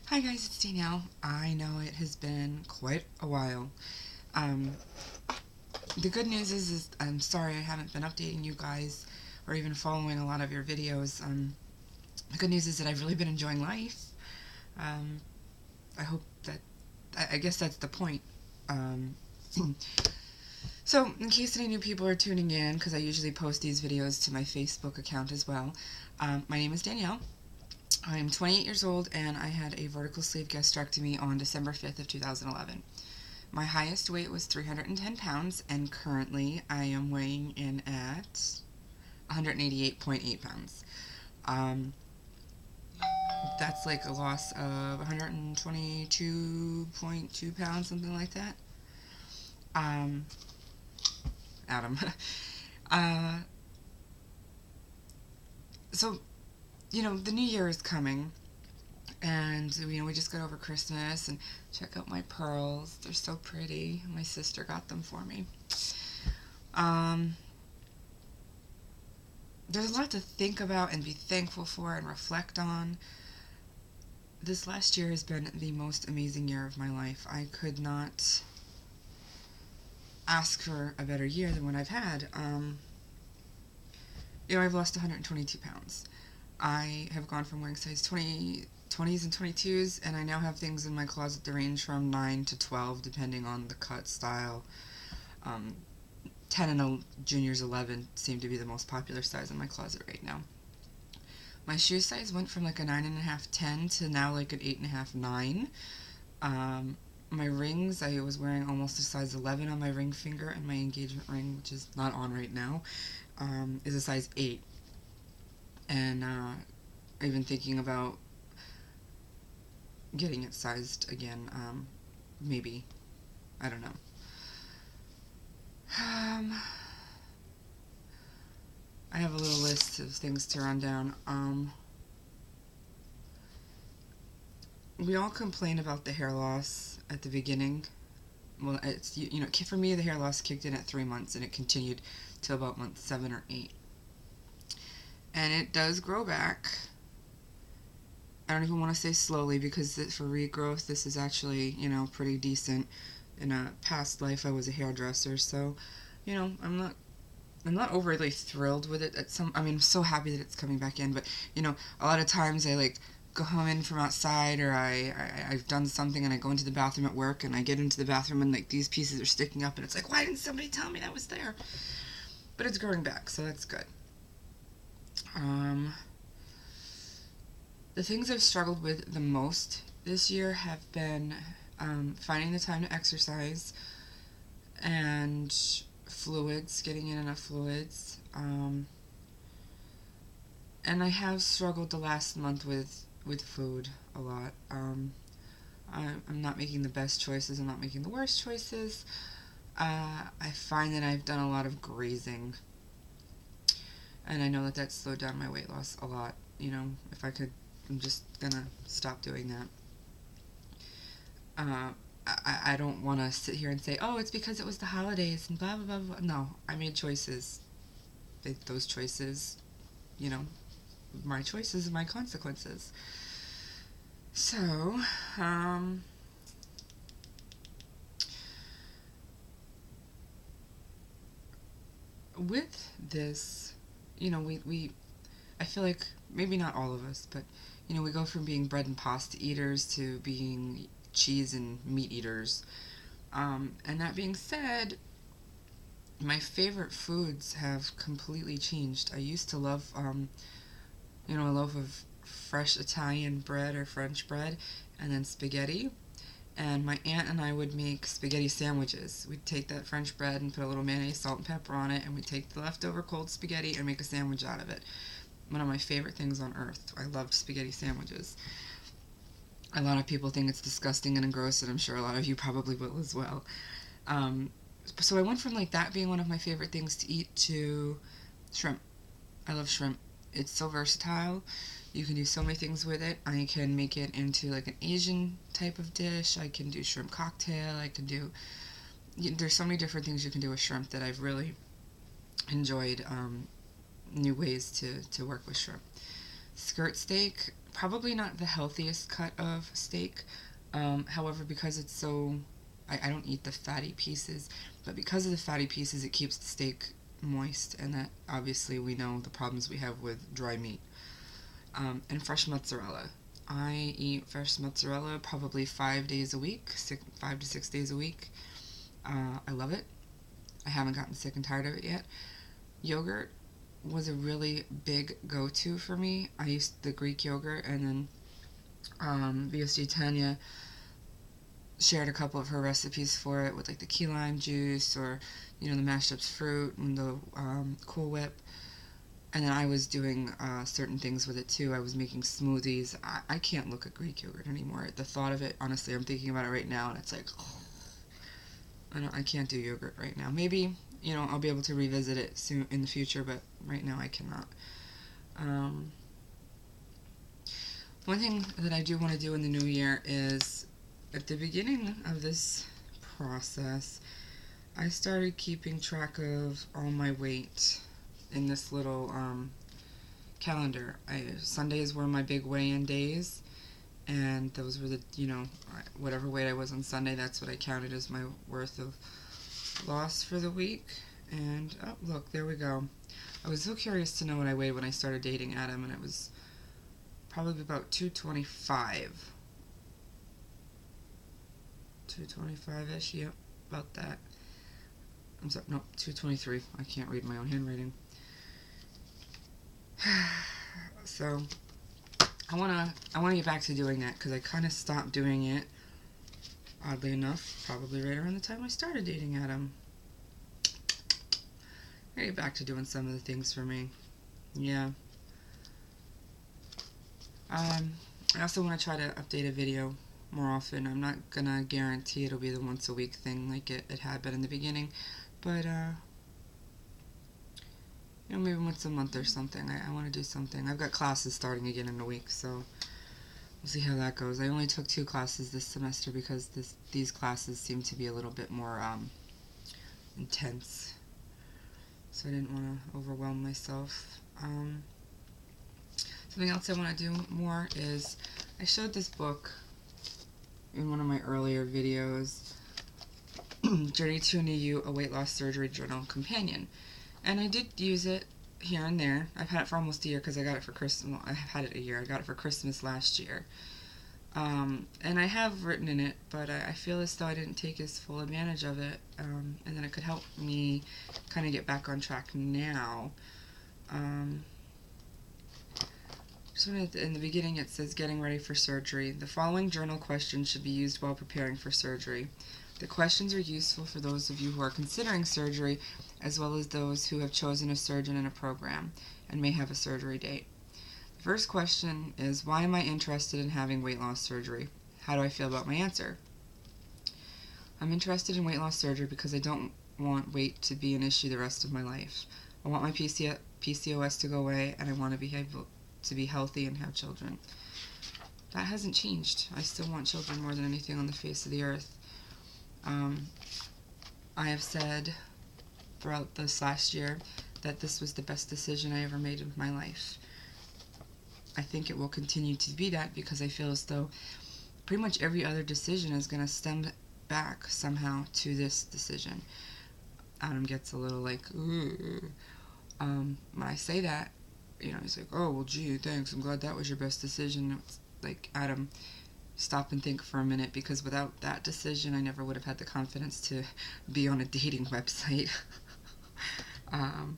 Hi guys, it's Danielle. I know it has been quite a while. Um, the good news is I'm sorry I haven't been updating you guys or even following a lot of your videos. The good news is that I've really been enjoying life. Um, I hope that, I guess that's the point. Um, so, in case any new people are tuning in, because I usually post these videos to my Facebook account as well, my name is Danielle. I'm 28 years old and I had a vertical sleeve gastrectomy on December 5th of 2011. My highest weight was 310 pounds, and currently I am weighing in at 188.8 pounds. Um, that's like a loss of 122.2 pounds, something like that. Um, Adam. uh, so, the new year is coming, and, we just got over Christmas, and check out my pearls. They're so pretty. My sister got them for me. Um, there's a lot to think about and be thankful for and reflect on. This last year has been the most amazing year of my life. I could not ask for a better year than what I've had. I've lost 122 pounds. I have gone from wearing size 20s and 22s, and I now have things in my closet that range from 9 to 12, depending on the cut style. Um, 10 and juniors 11 seem to be the most popular size in my closet right now. My shoe size went from like a 9.5, 10 to now like an 8.5, 9. My rings, I was wearing almost a size 11 on my ring finger, and my engagement ring, which is not on right now, is a size 8. And I've been thinking about getting it sized again, maybe. I don't know. I have a little list of things to run down. We all complain about the hair loss at the beginning. Well, it's, for me, the hair loss kicked in at 3 months, and it continued till about month 7 or 8. And it does grow back. I don't even want to say slowly, because for regrowth, this is actually, pretty decent. In a past life, I was a hairdresser, so, I'm not overly thrilled with it. I'm so happy that it's coming back in, but, a lot of times I, go home in from outside, or I've done something, and I go into the bathroom at work, and I get into the bathroom, and, these pieces are sticking up, and it's like, why didn't somebody tell me that was there? But it's growing back, so that's good. The things I've struggled with the most this year have been finding the time to exercise and fluids, getting in enough fluids. And I have struggled the last month with food a lot. I'm not making the best choices. I'm not making the worst choices. I find that I've done a lot of grazing, and I know that that's slowed down my weight loss a lot. If I could, I'm just gonna stop doing that. I don't want to sit here and say, oh, it's because it was the holidays and blah, blah, blah, blah. No, I made choices. Those choices, you know, my choices and my consequences. So, with this, I feel like, maybe not all of us, but, we go from being bread and pasta eaters to being cheese and meat eaters. And that being said, my favorite foods have completely changed. I used to love, a loaf of fresh Italian bread or French bread, and then spaghetti. And my aunt and I would make spaghetti sandwiches. We'd take that French bread and put a little mayonnaise, salt, and pepper on it, and we'd take the leftover cold spaghetti and make a sandwich out of it. One of my favorite things on earth. I loved spaghetti sandwiches. A lot of people think it's disgusting and gross, and I'm sure a lot of you probably will as well. So I went from that being one of my favorite things to eat to shrimp. I love shrimp. It's so versatile. You can do so many things with it. I can make it into an Asian type of dish. I can do shrimp cocktail. There's so many different things you can do with shrimp that I've really enjoyed, new ways to work with shrimp. Skirt steak, Probably not the healthiest cut of steak. However, because it's so, I don't eat the fatty pieces, but because of the fatty pieces, it keeps the steak moist, and that obviously we know the problems we have with dry meat. And fresh mozzarella. I eat fresh mozzarella probably 5 days a week, 5 to 6 days a week. I love it. I haven't gotten sick and tired of it yet. Yogurt was a really big go-to for me. I used the Greek yogurt, and then VSG Tanya shared a couple of her recipes for it with like the key lime juice, or the mashed up fruit and the Cool Whip. And then I was doing certain things with it too. I was making smoothies. I can't look at Greek yogurt anymore. The thought of it, honestly, I'm thinking about it right now, and it's like, I can't do yogurt right now. Maybe, I'll be able to revisit it soon in the future, but right now I cannot. One thing that I do want to do in the new year is, at the beginning of this process, I started keeping track of all my weight in this little calendar. Sundays were my big weigh-in days, and those were the, whatever weight I was on Sunday, that's what I counted as my worth of loss for the week. And, oh, look, there we go. I was so curious to know what I weighed when I started dating Adam, and it was probably about 225. 225-ish, yep, about that. I'm sorry, no, 223. I can't read my own handwriting. So, I wanna get back to doing that, because I kind of stopped doing it, oddly enough, probably right around the time I started dating Adam. I get back to doing some of the things for me. Yeah. I also want to try to update a video more often. I'm not gonna guarantee it'll be the once a week thing like it had been in the beginning, but maybe once a month or something. I want to do something. I've got classes starting again in a week, so we'll see how that goes. I only took 2 classes this semester because these classes seem to be a little bit more intense, so I didn't want to overwhelm myself. Something else I want to do more is, I showed this book in one of my earlier videos, Journey to a New You, a Weight Loss Surgery Journal Companion. And I did use it here and there. I've had it for almost a year because I got it for Christmas. Well, I've had it a year. I got it for Christmas last year. And I have written in it, but I feel as though I didn't take as full advantage of it. And then it could help me kind of get back on track now. So in the beginning it says, getting ready for surgery. The following journal questions should be used while preparing for surgery. The questions are useful for those of you who are considering surgery, as well as those who have chosen a surgeon in a program and may have a surgery date. The first question is, why am I interested in having weight loss surgery? How do I feel about my answer? I'm interested in weight loss surgery because I don't want weight to be an issue the rest of my life. I want my PCOS to go away, and I want to be healthy and have children. That hasn't changed. I still want children more than anything on the face of the earth. I have said throughout this last year that this was the best decision I ever made in my life. I think it will continue to be that, because I feel as though pretty much every other decision is going to stem back somehow to this decision. Adam gets a little like, ooh. When I say that, he's like, oh, well, gee, thanks, I'm glad that was your best decision. It's like, Adam, stop and think for a minute, because without that decision, I never would have had the confidence to be on a dating website. And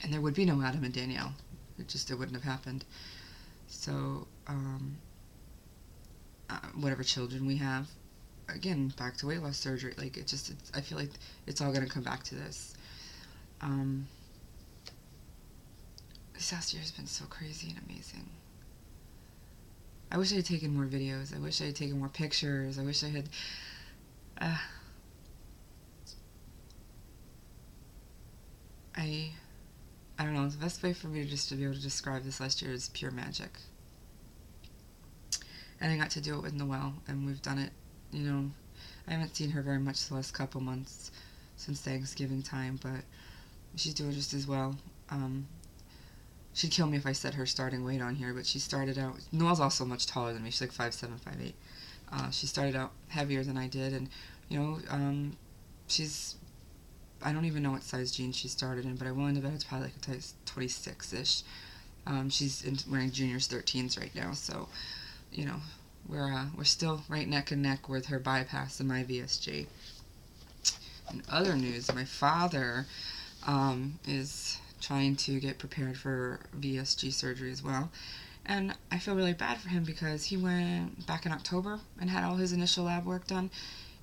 there would be no Adam and Danielle. It wouldn't have happened. So, whatever children we have, again, back to weight loss surgery, like, I feel like it's all going to come back to this. This last year has been so crazy and amazing. I wish I had taken more videos. I wish I had taken more pictures. I wish I had... I don't know. The best way for me to be able to describe this last year is pure magic. And I got to do it with Noelle, and we've done it, I haven't seen her very much the last couple months since Thanksgiving time, but she's doing just as well. she'd kill me if I said her starting weight on here, but she started out, Noelle's also much taller than me, she's like 5'7", 5'8". She started out heavier than I did, and, she's, I don't even know what size jeans she started in, but I'm willing to bet it's probably like a size 26-ish. She's wearing juniors 13s right now, so, you know, we're still right neck and neck with her bypass and my VSG. In other news, my father is trying to get prepared for VSG surgery as well. And I feel really bad for him because he went back in October and had all his initial lab work done.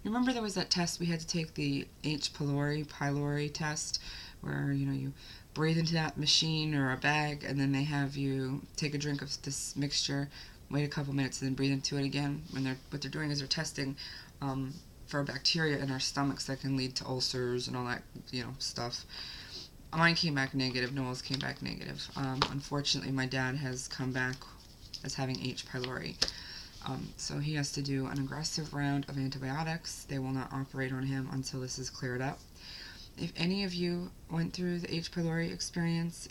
You remember there was that test we had to take, the H. pylori test, where, you breathe into that machine or a bag, and then they have you take a drink of this mixture, wait a couple minutes, and then breathe into it again. What they're doing is they're testing for bacteria in our stomachs that can lead to ulcers and all that, stuff. Mine came back negative. Noel's came back negative. Unfortunately, my dad has come back as having H. pylori. So he has to do an aggressive round of antibiotics. They will not operate on him until this is cleared up. If any of you went through the H. pylori experience,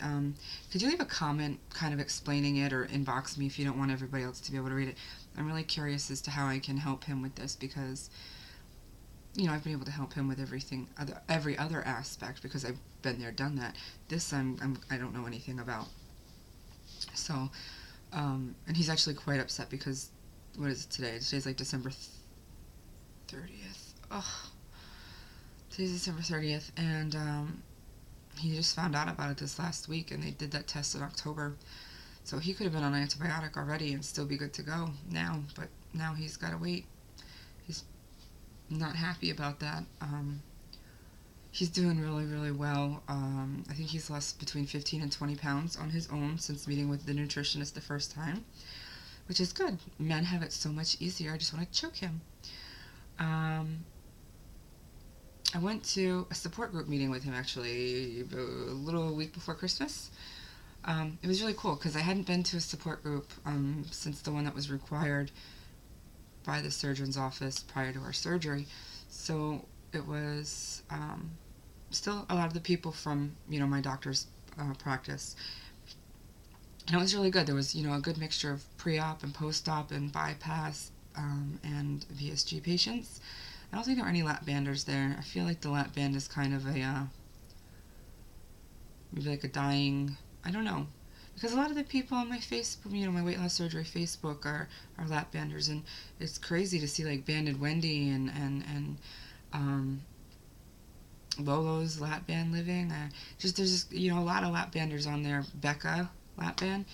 could you leave a comment kind of explaining it, or inbox me if you don't want everybody else to be able to read it? I'm really curious as to how I can help him with this, because I've been able to help him with every other aspect because I've been there, done that. This I don't know anything about. So, and he's actually quite upset because, what is it today? Today's like December 30th. Oh, today's December 30th, and he just found out about it this last week, and they did that test in October. So he could have been on antibiotic already and still be good to go now, but now he's got to wait. He's not happy about that. He's doing really, really well. I think he's lost between 15 and 20 pounds on his own since meeting with the nutritionist the first time, which is good. Men have it so much easier. I just want to choke him. I went to a support group meeting with him, actually, a little week before Christmas. It was really cool because I hadn't been to a support group since the one that was required by the surgeon's office prior to our surgery. So it was still a lot of the people from, my doctor's practice. And it was really good. There was, a good mixture of pre-op and post-op and bypass and VSG patients. I don't think there were any lap banders there. I feel like the lap band is kind of a, maybe like a dying, I don't know. Because a lot of the people on my Facebook, my weight loss surgery Facebook are lap banders, and it's crazy to see like Banded Wendy and Lolo's lap band living. There's just, a lot of lap banders on there. Becca lap band,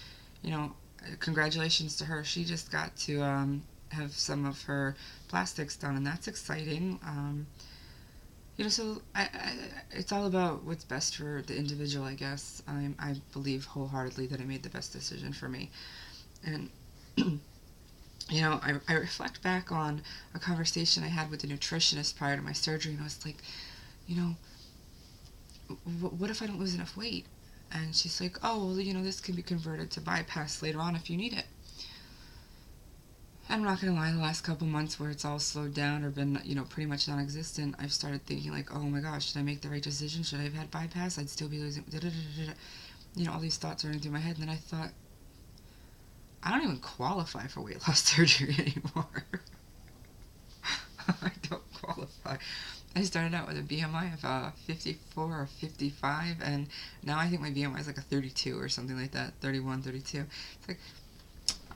congratulations to her. She just got to have some of her plastics done, and that's exciting. So it's all about what's best for the individual, I guess. I believe wholeheartedly that I made the best decision for me. And, I reflect back on a conversation I had with the nutritionist prior to my surgery, and I was like, what if I don't lose enough weight? And she's like, oh, well, this can be converted to bypass later on if you need it. I'm not going to lie, the last couple months where it's all slowed down or been, pretty much non-existent, I've started thinking like, oh my gosh, should I make the right decision? Should I have had bypass? I'd still be losing, all these thoughts running through my head. And then I thought, I don't even qualify for weight loss surgery anymore. I don't qualify. I started out with a BMI of 54 or 55, and now I think my BMI is like a 32 or something like that, 31, 32. It's like,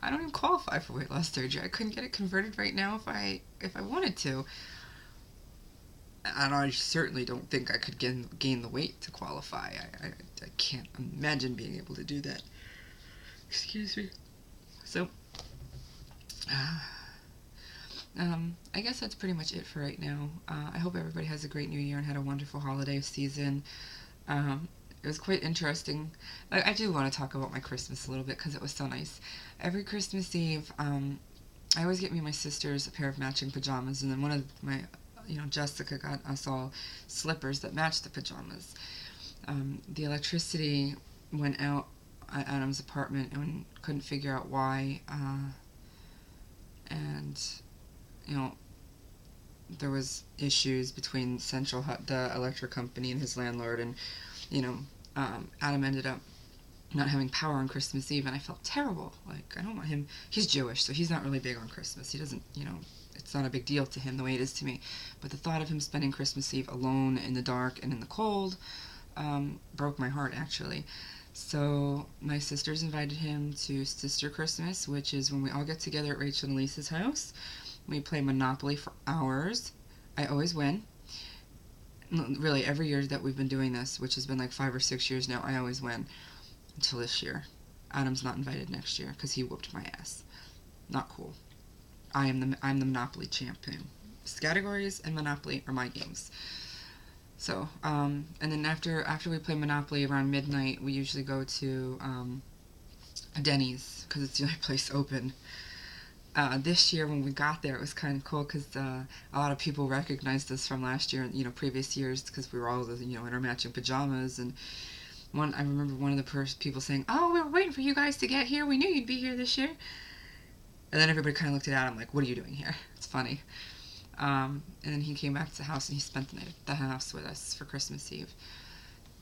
I don't even qualify for weight loss surgery. I couldn't get it converted right now if I wanted to. And I certainly don't think I could gain the weight to qualify. I can't imagine being able to do that. Excuse me. So, I guess that's pretty much it for right now. I hope everybody has a great new year and had a wonderful holiday season. It was quite interesting. I do want to talk about my Christmas a little bit because it was so nice. Every Christmas Eve, I always get me and my sisters a pair of matching pajamas, and then one of my, Jessica got us all slippers that matched the pajamas. The electricity went out at Adam's apartment and couldn't figure out why, and, there was issues between the electric company and his landlord, and, Adam ended up not having power on Christmas Eve, and I felt terrible. Like, I don't want him. He's Jewish, so he's not really big on Christmas. He doesn't, it's not a big deal to him the way it is to me. But the thought of him spending Christmas Eve alone in the dark and in the cold broke my heart, actually. So my sisters invited him to Sister Christmas, which is when we all get together at Rachel and Lisa's house. We play Monopoly for hours. I always win. Really, every year that we've been doing this, which has been like 5 or 6 years now, I always win. Until this year. Adam's not invited next year because he whooped my ass. Not cool. I'm the Monopoly champion. Categories and Monopoly are my games. So, and then after we play Monopoly around midnight, we usually go to Denny's because it's the only place open. This year when we got there, it was kind of cool because a lot of people recognized us from last year and previous years because we were all in our matching pajamas. And I remember one of the people saying, "Oh, we were waiting for you guys to get here. We knew you'd be here this year." And then everybody kind of looked at Adam like, "What are you doing here?" It's funny. And then he came back to the house and he spent the night at the house with us for Christmas Eve.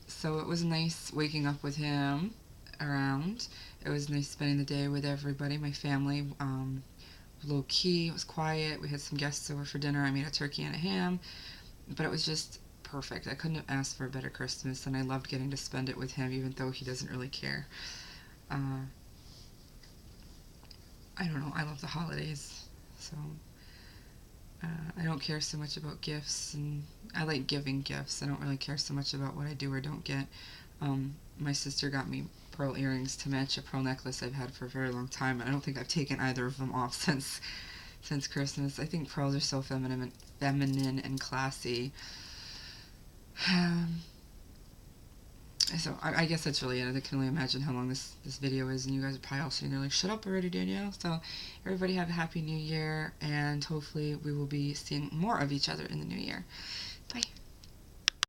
So it was nice waking up with him around. It was nice spending the day with everybody, my family. Low key, it was quiet. We had some guests over for dinner. I made a turkey and a ham. But it was just perfect. I couldn't have asked for a better Christmas, and I loved getting to spend it with him, even though he doesn't really care. I don't know. I love the holidays, so I don't care so much about gifts, and I like giving gifts. I don't really care so much about what I do or don't get. My sister got me pearl earrings to match a pearl necklace I've had for a very long time, and I don't think I've taken either of them off since Christmas. I think pearls are so feminine and classy. So I guess that's really it. I can only imagine how long this video is, and you guys are probably all sitting there like, "Shut up already, Danielle." So everybody have a happy new year, and hopefully we will be seeing more of each other in the new year. Bye.